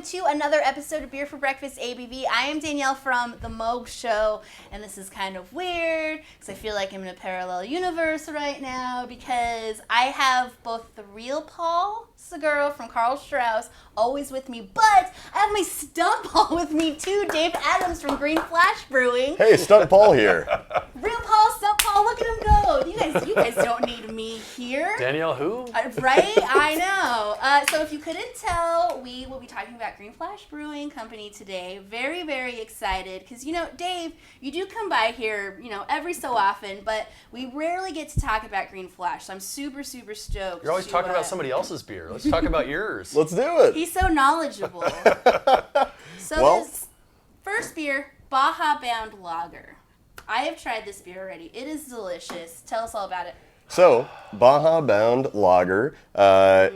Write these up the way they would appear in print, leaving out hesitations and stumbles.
to another episode of Beer for Breakfast ABV. I am Danielle from The Moog Show, and this is kind of weird because I feel like I'm in a parallel universe right now because I have both the real Paul Segura from Karl Strauss always with me, but I have my stunt Paul with me too, Dave Adams from Green Flash Brewing. Hey, stunt Paul here. Real Paul, stunt Paul, look at him go. You guys don't need me here. Danielle who? Right? I know. So if you couldn't tell, we will be talking about Green Flash Brewing Company today. Very, very excited because, Dave, you do come by here, every so often, but we rarely get to talk about Green Flash. So I'm super, super stoked. You're always talking about somebody else's beer. Let's talk about yours. Let's do it. He's so knowledgeable. This first beer, Baja Bound Lager. I have tried this beer already. It is delicious. Tell us all about it. So, Baja Bound Lager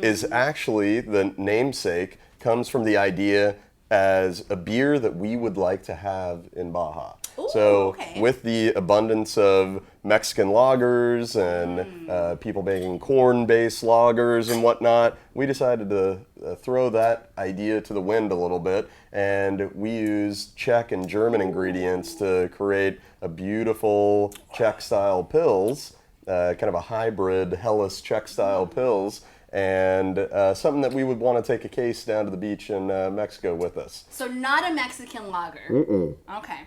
is actually, the namesake comes from the idea as a beer that we would like to have in Baja. Ooh, so, okay. with the abundance of Mexican lagers and people making corn-based lagers and whatnot, we decided to throw that idea to the wind a little bit, and we used Czech and German ingredients to create a beautiful Czech-style pils. Kind of a hybrid Helles Czech-style pils, and something that we would want to take a case down to the beach in Mexico with us. So not a Mexican lager. Mm-mm. Okay.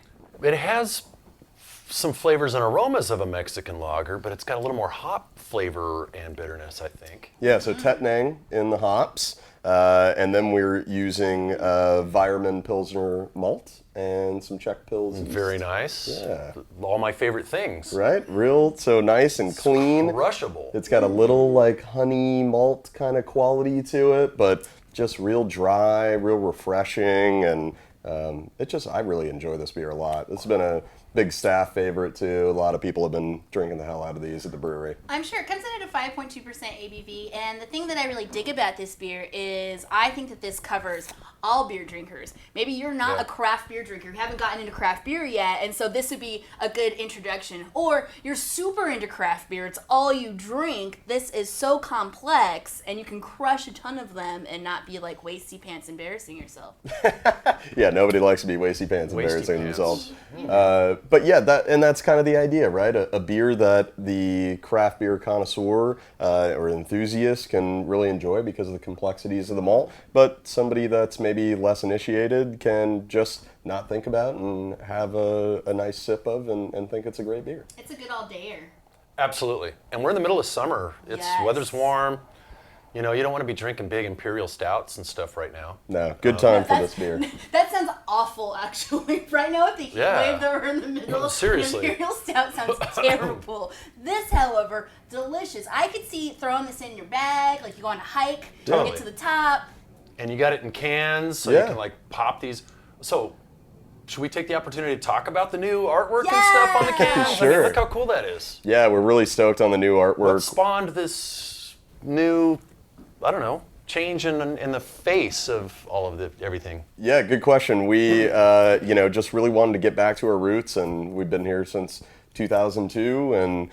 It has some flavors and aromas of a Mexican lager, but it's got a little more hop flavor and bitterness, I think. Yeah, so Tettnang in the hops, and then we're using Weyermann Pilsner malt and some Czech pils. Very nice. Yeah. All my favorite things. Right? Real, so nice and clean. Crushable. It's got a little honey malt kind of quality to it, but just real dry, real refreshing, and I really enjoy this beer a lot. It's been a big staff favorite too. A lot of people have been drinking the hell out of these at the brewery. I'm sure it comes in at a 5.2% ABV, and the thing that I really dig about this beer is I think that this covers all beer drinkers. Maybe you're not a craft beer drinker, you haven't gotten into craft beer yet, and so this would be a good introduction. Or you're super into craft beer, it's all you drink. This is so complex, and you can crush a ton of them and not be like wasty pants embarrassing yourself. Yeah, nobody likes to be wasty pants embarrassing pants. themselves. But yeah, that's kind of the idea, right? A beer that the craft beer connoisseur or enthusiast can really enjoy because of the complexities of the malt, but somebody that's maybe less initiated can just not think about and have a nice sip of and think it's a great beer. It's a good all-dayer. Absolutely. And we're in the middle of summer. Yes. Weather's warm. You don't want to be drinking big imperial stouts and stuff right now. No, good time for this beer. That sounds awful, actually. Right now with the heat wave that we're in the middle, seriously. The Imperial Stout sounds terrible. This, however, delicious. I could see throwing this in your bag, like you go on a hike, Totally. get to the top. And you got it in cans, so you can pop these. So, should we take the opportunity to talk about the new artwork and stuff on the cans? Sure. I mean, look how cool that is. Yeah, we're really stoked on the new artwork. What spawned this new, change in the face of all of everything? Yeah, good question. We, just really wanted to get back to our roots, and we've been here since 2002, and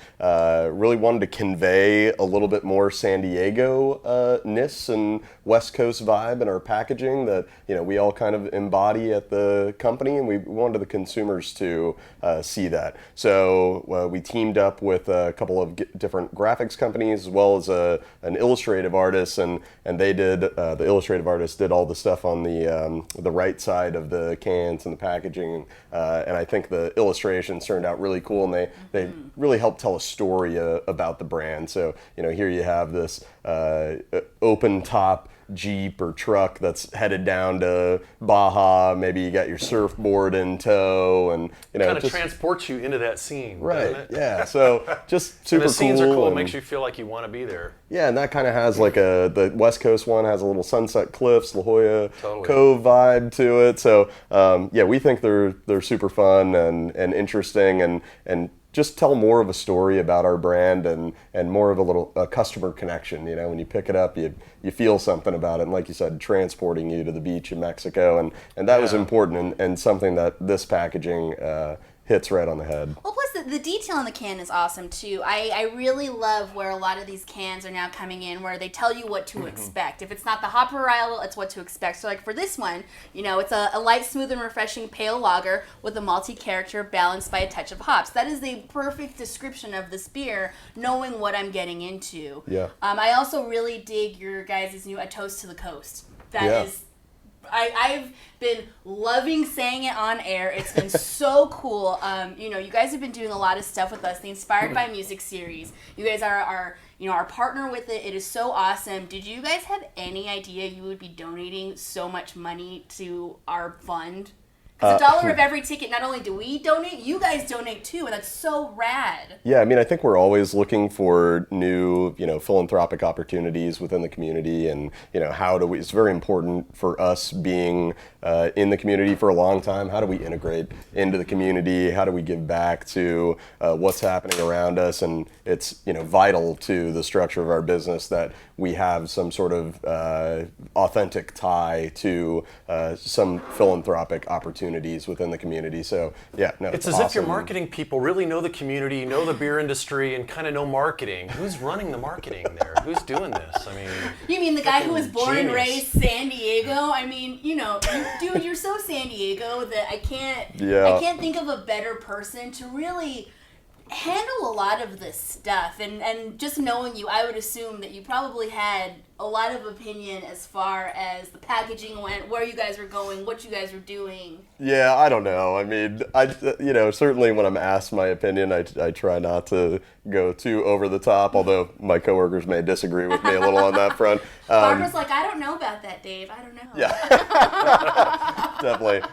really wanted to convey a little bit more San Diego-ness and West Coast vibe in our packaging that, we all kind of embody at the company, and we wanted the consumers to see that. So we teamed up with a couple of different graphics companies as well as an illustrative artist, and they did, the illustrative artist did all the stuff on the right side of the cans and the packaging, and I think the illustrations turned out really cool, and they really help tell a story about the brand. So, here you have this open top Jeep or truck that's headed down to Baja. Maybe you got your surfboard in tow, and kind of transports you into that scene, right? Doesn't it? Yeah. So just super cool. The scenes are cool. It makes you feel like you want to be there. Yeah, and that kind of has the West Coast one has a little Sunset Cliffs, La Jolla Totally. Cove vibe to it. So we think they're super fun and interesting and just tell more of a story about our brand and more of a customer connection. When you pick it up, you feel something about it. And like you said, transporting you to the beach in Mexico. And that was important and something that this packaging hits right on the head. Well, plus the detail in the can is awesome too. I really love where a lot of these cans are now coming in, where they tell you what to expect. If it's not the hop varietal, it's what to expect. So like for this one, it's a light, smooth, and refreshing pale lager with a malty character balanced by a touch of hops. That is the perfect description of this beer, knowing what I'm getting into. Yeah. I also really dig your guys' new A Toast to the Coast. That is... I've been loving saying it on air. It's been so cool. You guys have been doing a lot of stuff with us. The Inspired by Music series. You guys are our partner with it. It is so awesome. Did you guys have any idea you would be donating so much money to our fund? Because $1 of every ticket, not only do we donate, you guys donate too, and that's so rad. Yeah, I mean, I think we're always looking for new, philanthropic opportunities within the community, and how do we? It's very important for us being in the community for a long time. How do we integrate into the community? How do we give back to what's happening around us? And it's vital to the structure of our business that we have some sort of authentic tie to some philanthropic opportunities within the community. So it's as if your marketing people really know the community, know the beer industry, and kind of know marketing. Who's running the marketing there? Who's doing this? I mean, you mean the guy who was born and genius. raised San Diego? I mean, dude, you're so San Diego that I can't think of a better person to really handle a lot of this stuff. And just knowing you, I would assume that you probably had a lot of opinion as far as the packaging went, where you guys were going, what you guys were doing. Yeah, I don't know. I mean, certainly when I'm asked my opinion, I try not to go too over the top, although my coworkers may disagree with me a little on that front. Barbara's like, I don't know about that, Dave. I don't know. Yeah, definitely.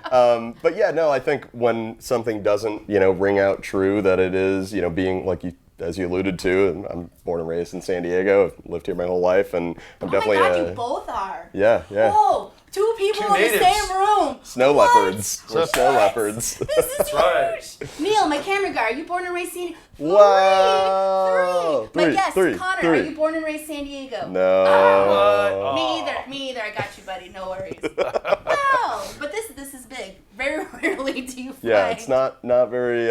But yeah, no, I think when something doesn't, ring out true, that it is, being like as you alluded to, and I'm born and raised in San Diego. I've lived here my whole life, and I'm definitely. Oh my God, you both are. Yeah. Whoa, two people in natives. the same room. Snow What? leopards. We're snow leopards. This is huge. right. Neil, my camera guy, are you born and raised San Diego? Wow. My guest, Three. Connor, are you born and raised San Diego? No. What? Me either. I got you, buddy. No worries. No, but this is big. Very rarely do you find. Yeah, it's not very.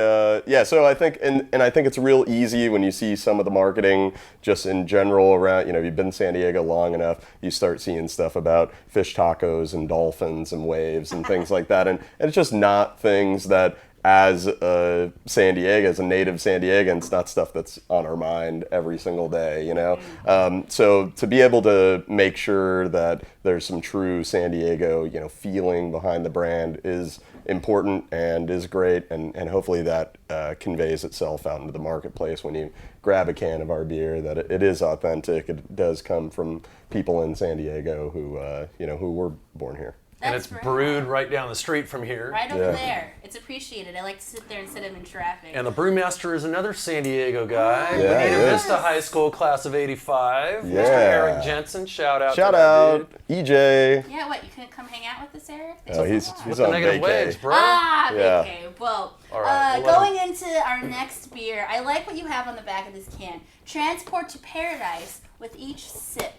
So I think, and I think it's real easy when you see some of the marketing just in general around. You've been in San Diego long enough, you start seeing stuff about fish tacos and dolphins and waves and things like that, and it's just not things that, as a native San Diegan, it's not stuff that's on our mind every single day, So to be able to make sure that there's some true San Diego, feeling behind the brand is important and is great, and hopefully that conveys itself out into the marketplace when you grab a can of our beer, that it is authentic. It does come from people in San Diego who were born here. And it's brewed right down the street from here. Right over there. It's appreciated. I like to sit there instead of in traffic. And the brewmaster is another San Diego guy. Yeah, Native he Vista High School class of '85. Yeah. Mr. Eric Jensen. Shout out. Shout to that out, dude. EJ. Yeah, what? You couldn't come hang out with us, Eric? Oh, he's The on negative vacay. waves, bro. Yeah. Okay. Well, All right, we'll going into our next beer, I like what you have on the back of this can. Transport to paradise with each sip.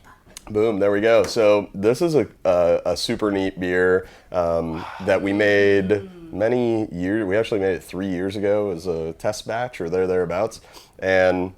Boom, there we go. So this is a super neat beer that we made many years. We actually made it 3 years ago as a test batch or thereabouts. And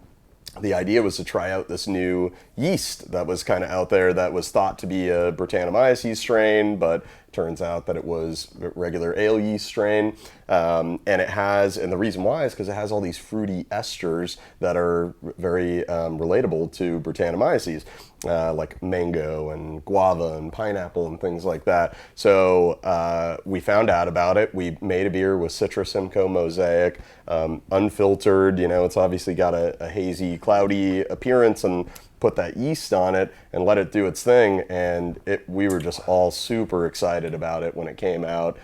the idea was to try out this new yeast that was kind of out there that was thought to be a Brettanomyces strain, but turns out that it was a regular ale yeast strain. And the reason why is because it has all these fruity esters that are very relatable to Brettanomyces, like mango and guava and pineapple and things like that. So we found out about it. We made a beer with Citra Simcoe Mosaic, unfiltered. It's obviously got a hazy, cloudy appearance, and put that yeast on it and let it do its thing, and we were just all super excited about it when it came out.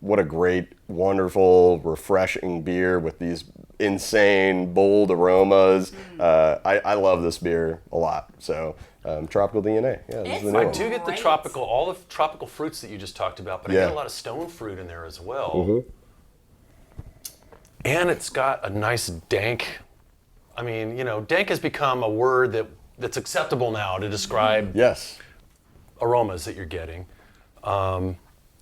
What a great, wonderful, refreshing beer with these insane, bold aromas. I love this beer a lot. So Tropical DNA. Yeah, this is the new I one. do get the all the tropical fruits that you just talked about, but I get a lot of stone fruit in there as well. Mm-hmm. And it's got a nice dank. I mean, dank has become a word that's acceptable now to describe Yes. aromas that you're getting.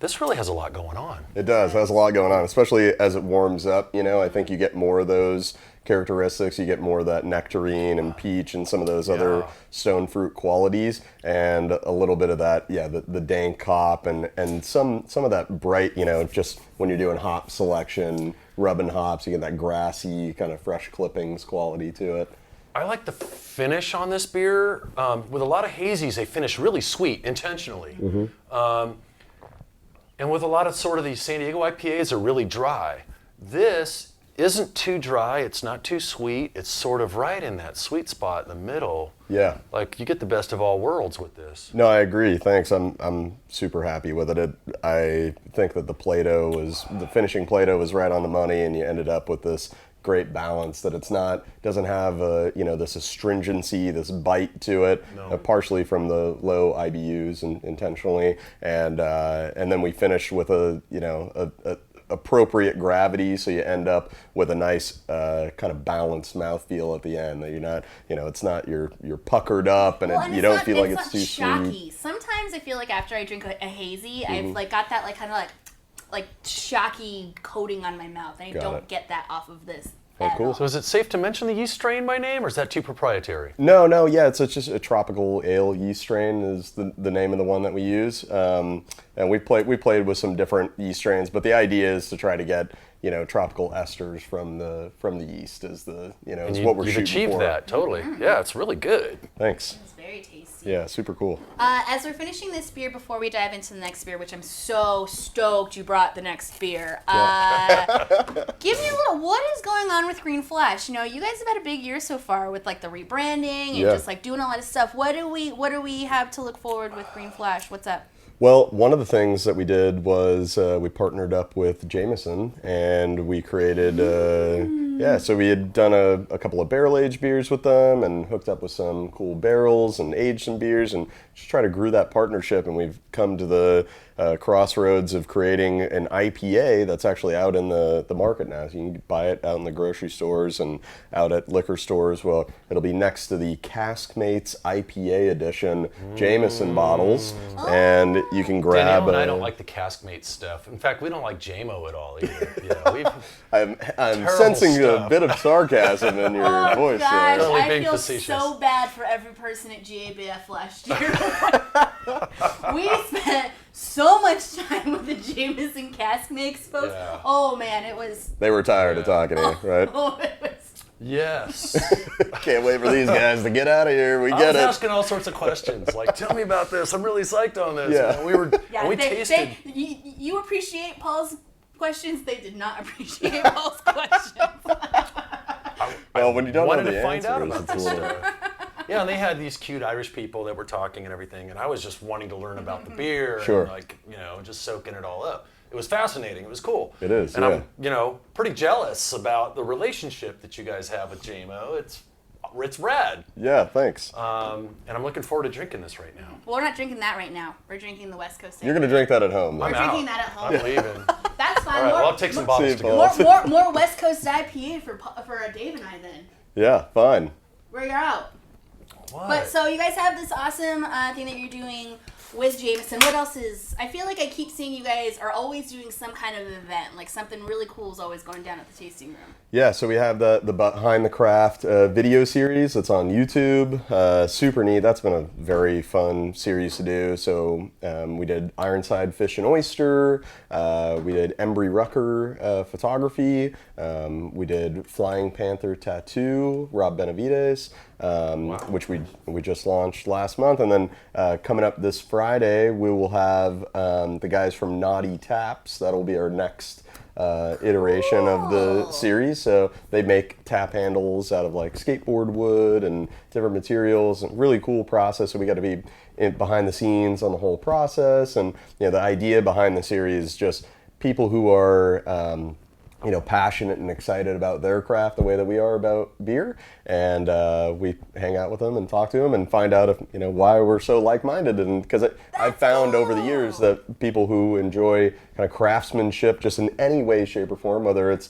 This really has a lot going on. It does. It has a lot going on, especially as it warms up. I think you get more of those characteristics. You get more of that nectarine and peach and some of those other stone fruit qualities, and a little bit of that, the dank hop and some of that bright, just when you're doing hop selection, rubbing hops, you get that grassy kind of fresh clippings quality to it. I like the finish on this beer. With a lot of hazies, they finish really sweet intentionally. And with a lot of sort of these San Diego IPAs, they're really dry. This isn't too dry, it's not too sweet, it's sort of right in that sweet spot in the middle. Yeah. Like, you get the best of all worlds with this. No, I agree. Thanks. I'm super happy with it. I think that the finishing Play-Doh was right on the money, and you ended up with this great balance that doesn't have this astringency, this bite to it, partially from the low IBUs intentionally, and then we finish with a appropriate gravity, so you end up with a nice kind of balanced mouthfeel at the end. That you're not, it's not you're puckered up, and you don't feel like it's too shocky. sweet. Sometimes I feel like after I drink a hazy, I've like got that kind of like shocky coating on my mouth, and I don't get that off of this. Oh, cool. So is it safe to mention the yeast strain by name, or is that too proprietary? No, yeah, it's just a tropical ale yeast strain is the name of the one that we use. And we played with some different yeast strains, but the idea is to try to get tropical esters from the yeast is is what we're shooting for. You've achieved that totally. Yeah, it's really good. Thanks. It's very tasty. Yeah, super cool. As we're finishing this beer, before we dive into the next beer, which I'm so stoked you brought the next beer, give me a little, what is going on with Green Flash? You guys have had a big year so far with like the rebranding and just like doing a lot of stuff. What do we have to look forward with Green Flash? What's up? Well, one of the things that we did was we partnered up with Jameson, and we created, so we had done a couple of barrel-aged beers with them and hooked up with some cool barrels and aged some beers and just try to grow that partnership, and we've come to the crossroads of creating an IPA that's actually out in the market now. So you can buy it out in the grocery stores and out at liquor stores. Well, it'll be next to the Caskmates IPA edition Jameson bottles, and you can grab. Danielle and I don't like the Caskmates stuff. In fact, we don't like JMO at all either. I'm sensing a bit of sarcasm in your voice. Gosh, Totally I being feel facetious. so bad for every person at GABF last year. We spent so much time with the Jameson Caskmates folks. Yeah. Oh man, it was. They were tired of talking to you, right? Oh, it was. Yes. Can't wait for these guys to get out of here. We get I was it. asking all sorts of questions, like, tell me about this. I'm really psyched on this. Yeah. And we tasted. You appreciate Paul's questions. They did not appreciate Paul's questions. Well, when you don't know wanted the to find out answers, about it's this a little. stuff. Yeah, and they had these cute Irish people that were talking and everything, and I was just wanting to learn about the beer Sure. and just soaking it all up. It was fascinating. It was cool. It is, and yeah. I'm pretty jealous about the relationship that you guys have with JMO. It's rad. Yeah, thanks. And I'm looking forward to drinking this right now. Well, we're not drinking that right now. We're drinking the West Coast. You're going to drink that at home, though. We're drinking that at home. I'm leaving. That's fine. All right, well, I'll take some bottles to go. More West Coast IPA for Dave and I then. Yeah, fine. Where you're out. What? But so you guys have this awesome thing that you're doing with Jameson. What else is? I feel like I keep seeing you guys are always doing some kind of event, like something really cool is always going down at the tasting room. Yeah, so we have the Behind the Craft video series that's on YouTube. Super neat. That's been a very fun series to do. So we did Ironside Fish and Oyster. We did Embry Rucker photography. We did Flying Panther Tattoo, Rob Benavides, which we just launched last month. And then coming up this Friday, we will have the guys from Naughty Taps. That'll be our next iteration of the series. So they make tap handles out of like skateboard wood and different materials, and really cool process. So we got to be behind the scenes on the whole process. And the idea behind the series is just people who are passionate and excited about their craft the way that we are about beer, and we hang out with them and talk to them and find out if why we're so like-minded. And because I've found over the years that people who enjoy kind of craftsmanship just in any way, shape, or form, whether it's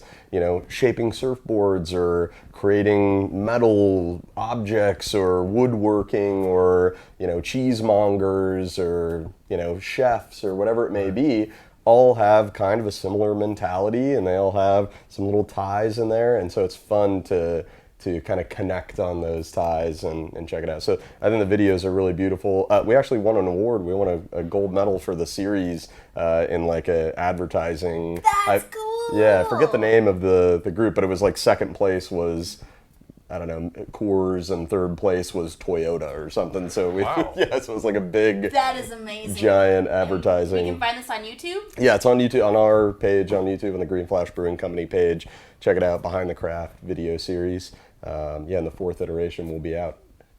shaping surfboards or creating metal objects or woodworking or cheesemongers or chefs or whatever it may be, all have kind of a similar mentality, and they all have some little ties in there, and so it's fun to kind of connect on those ties and check it out. So I think the videos are really beautiful. We actually won an award. We won a gold medal for the series in like a advertising. That's cool. Yeah, I forget the name of the group, but it was like second place was, I don't know, Coors, and third place was Toyota or something. So Wow. So it was like a big, That is amazing. giant advertising. We can find this on YouTube? Yeah, it's on YouTube, on our page on YouTube, on the Green Flash Brewing Company page. Check it out, Behind the Craft video series. And the 4th iteration will be out.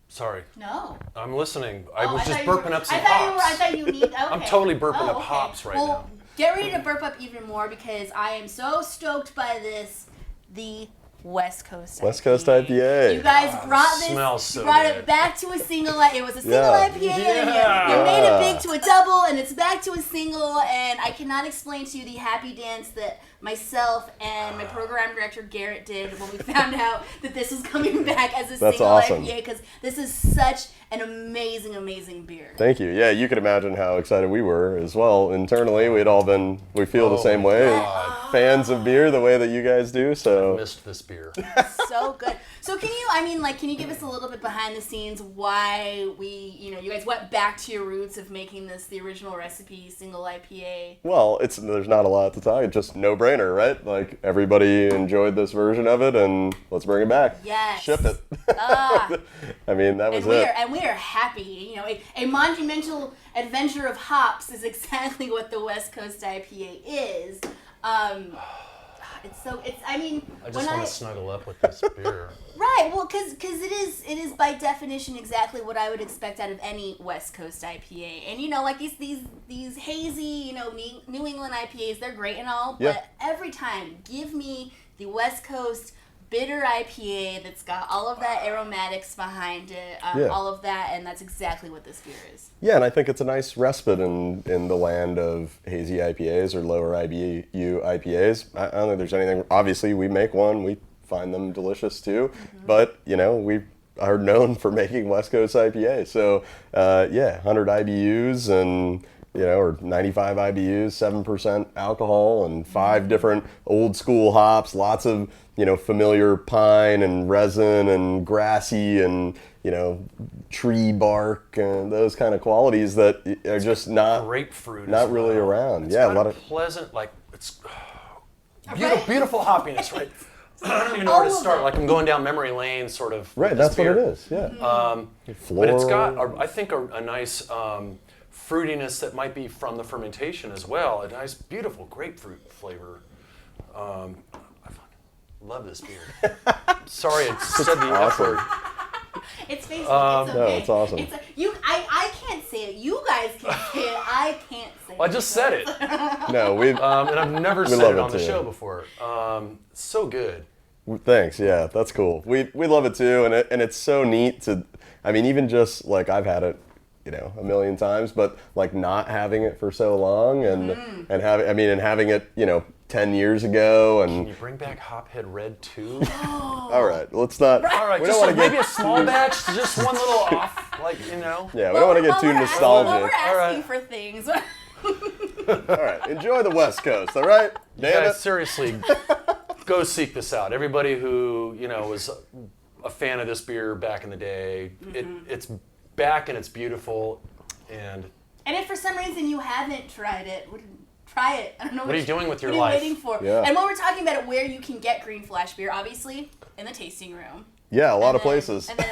Sorry. No. I'm listening. I Oh, was just thought you were- burping up some I thought hops. I thought you need. Okay. I'm totally burping up okay. hops right well, now. Get ready to burp up even more because I am so stoked by this. The West Coast West Coast IPA. You guys brought this. smells so you brought good. it back to a single. It was a single Yeah. IPA, and you made it big to a double, and it's back to a single. And I cannot explain to you the happy dance that myself and my program director Garrett did when we found out that this was coming back as a That's single awesome. IPA, because this is such an amazing beer. Thank you. Yeah, you can imagine how excited we were as well. Internally, we feel the same way. God. Fans of beer the way that you guys do. So Missed this beer. So good. So can you give us a little bit behind the scenes why you guys went back to your roots of making this the original recipe single IPA? well, there's not a lot to talk. It's just no brainer, right? Like everybody enjoyed this version of it, and let's bring it back. Yes. Ship it. Ah. I mean, that was And it. we are happy. A monumental adventure of hops is exactly what the West Coast IPA is. I just want to snuggle up with this beer. Right, well, because it is by definition exactly what I would expect out of any West Coast IPA. And like these hazy, New England IPAs, they're great and all, but Yeah. every time give me the West Coast bitter IPA that's got all of that aromatics behind it, Yeah. all of that, and that's exactly what this beer is. Yeah, and I think it's a nice respite in the land of hazy IPAs or lower IBU IPAs. I don't think there's anything. Obviously, we make one. We find them delicious too. Mm-hmm. But we are known for making West Coast IPA. So 100 IBUs and or 95 IBUs, 7% alcohol, and 5 different old school hops. Lots of familiar pine and resin and grassy and tree bark and those kind of qualities that are just not Grapefruit. not as really well. around. It's Yeah, a got lot of pleasant, it's Right. beautiful hoppiness, right? I don't even know All where to of start. it. Like I'm going down memory lane, sort of. with right. this That's what beer. it is. Yeah. But it's got, Floral. I think, a nice fruitiness that might be from the fermentation as well. A nice, beautiful grapefruit flavor. I fucking love this beer. Sorry, I said the F awesome. word. It's Facebook. It's No, okay. it's awesome. I can't say it. You guys can say it. I can't say it. Well, I just said it. No, we. And I've never said love it it on the too. show before. So good. Thanks. Yeah, that's cool. We love it too, and it's so neat to. I mean, even just like I've had it, a million times, but like not having it for so long, and having it, 10 years ago, Can and you bring back Hophead Red too? all right, let's not. All right, we just don't want to maybe get. a small batch, just one little off, Yeah, we don't want to get too While we're nostalgic. asking All right. for things. All right, enjoy the West Coast. All right, damn Yeah, it. seriously, go seek this out. Everybody who was a fan of this beer back in the day, it's back and it's beautiful. And And if for some reason you haven't tried it, try it. I don't know What are you doing with your what life? Are you waiting for? Yeah. And while we're talking about it, where you can get Green Flash beer, obviously in the tasting room. Yeah, a lot And of then- places. And then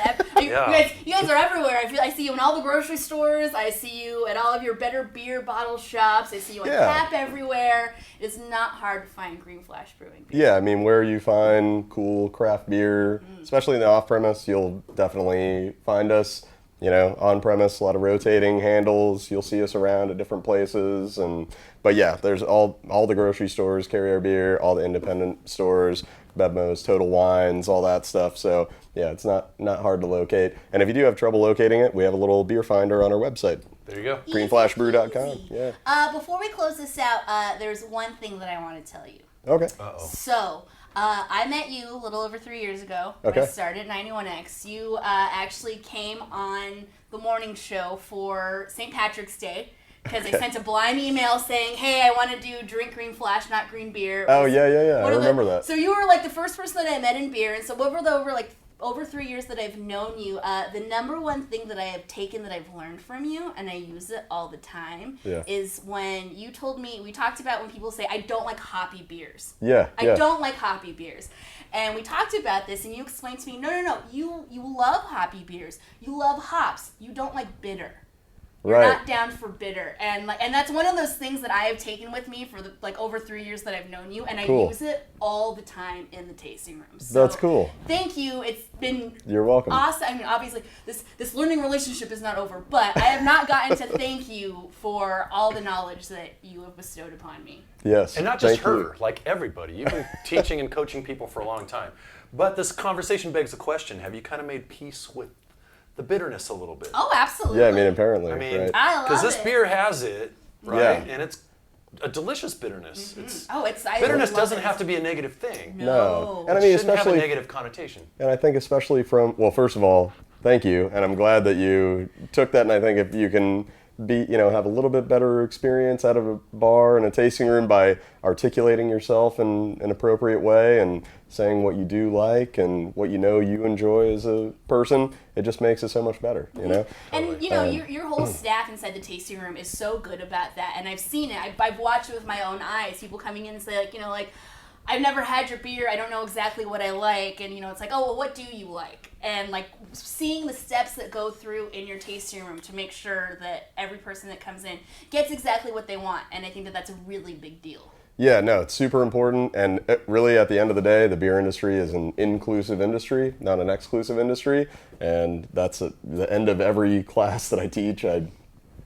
Yeah. you guys are everywhere. I see you in all the grocery stores. I see you at all of your better beer bottle shops. I see you on Yeah. tap everywhere. It's not hard to find Green Flash Brewing beer. Yeah, I mean, where you find cool craft beer, especially in the off-premise, you'll definitely find us. on premise, a lot of rotating handles. You'll see us around at different places, but yeah, there's all the grocery stores carry our beer, all the independent stores, Bevmos, Total Wines, all that stuff. So yeah, it's not hard to locate. And if you do have trouble locating it, we have a little beer finder on our website. There you go. greenflashbrew.com. Yeah. Before we close this out, there's one thing that I want to tell you. Okay. Uh-oh. So, I met you a little over 3 years ago when I started 91X. You actually came on the morning show for St. Patrick's Day because I sent a blind email saying, hey, I want to do drink Green Flash, not green beer. Oh, yeah. I remember that. So you were like the first person that I met in beer, and so over 3 years that I've known you, the number one thing that I have taken that I've learned from you, and I use it all the time, is when you told me, we talked about when people say, I don't like hoppy beers. I don't like hoppy beers. And we talked about this, and you explained to me, no, you love hoppy beers. You love hops. You don't like bitter. You're not down for bitter, and that's one of those things that I have taken with me for over 3 years that I've known you, and I use it all the time in the tasting room. So that's cool. Thank you. It's been You're welcome. Awesome. I mean, obviously this learning relationship is not over, but I have not gotten to thank you for all the knowledge that you have bestowed upon me. Yes, and not just her, like everybody. You've been teaching and coaching people for a long time, but this conversation begs the question: have you kind of made peace with the bitterness a little bit? Oh, absolutely. Yeah, I mean, apparently. I love it. Because this beer has it, right? And it's a delicious bitterness. Mm-hmm. Bitterness doesn't have to be a negative thing. No. And I mean, it shouldn't especially have a negative connotation. And I think especially first of all, thank you, and I'm glad that you took that. And I think if you can have a little bit better experience out of a bar and a tasting room by articulating yourself in an appropriate way and saying what you do like and what you enjoy as a person, it just makes it so much better, And your whole staff inside the tasting room is so good about that, and I've seen it. I've watched it with my own eyes. People coming in and say I've never had your beer, I don't know exactly what I like, and it's like, oh, well, what do you like? And seeing the steps that go through in your tasting room to make sure that every person that comes in gets exactly what they want, and I think that that's a really big deal. Yeah, no, it's super important, and really at the end of the day, the beer industry is an inclusive industry, not an exclusive industry, and that's at the end of every class that I teach. I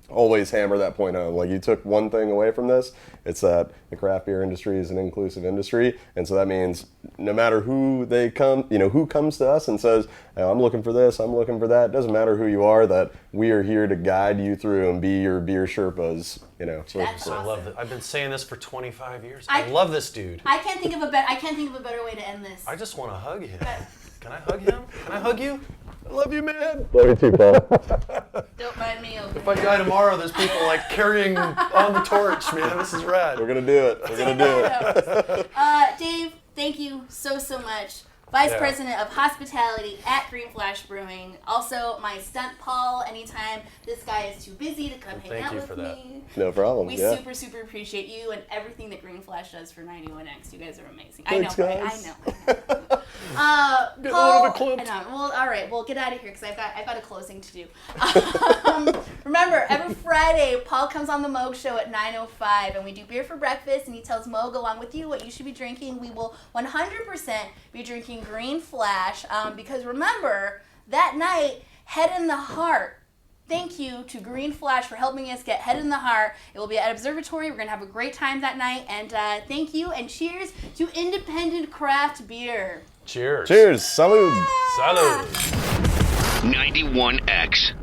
always hammer that point home. You took one thing away from this, it's that the craft beer industry is an inclusive industry, and so that means no matter who they come, who comes to us and says, I'm looking for this, I'm looking for that, it doesn't matter who you are, that we are here to guide you through and be your beer Sherpas, That's awesome. I love it. I've been saying this for 25 years. I love this dude. I can't think of a better way to end this. I just want to hug him. Can I hug him? Can I hug you? I love you, man. Love you too, Paul. Don't mind me. Okay. If I die tomorrow, there's people carrying on the torch, man. This is rad. We're going to do it. We're going to do it. Dave, thank you so much. Vice President of Hospitality at Green Flash Brewing. Also, my stunt Paul. Anytime this guy is too busy to come hang out with me. No problem. We super appreciate you and everything that Green Flash does for 91X. You guys are amazing. Thanks, I know. Get Paul, a little bit clipped. I know. Well, all right. Well, get out of here because I've got a closing to do. Remember, every Friday, Paul comes on the Moog Show at 9:05, and we do beer for breakfast, and he tells Moog along with you what you should be drinking. We will 100% be drinking Green Flash because remember, that night, Head in the Heart. Thank you to Green Flash for helping us get Head in the Heart. It will be at Observatory. We're going to have a great time that night. And thank you and cheers to independent craft beer. Cheers. Cheers. Salud. Salud. 91X.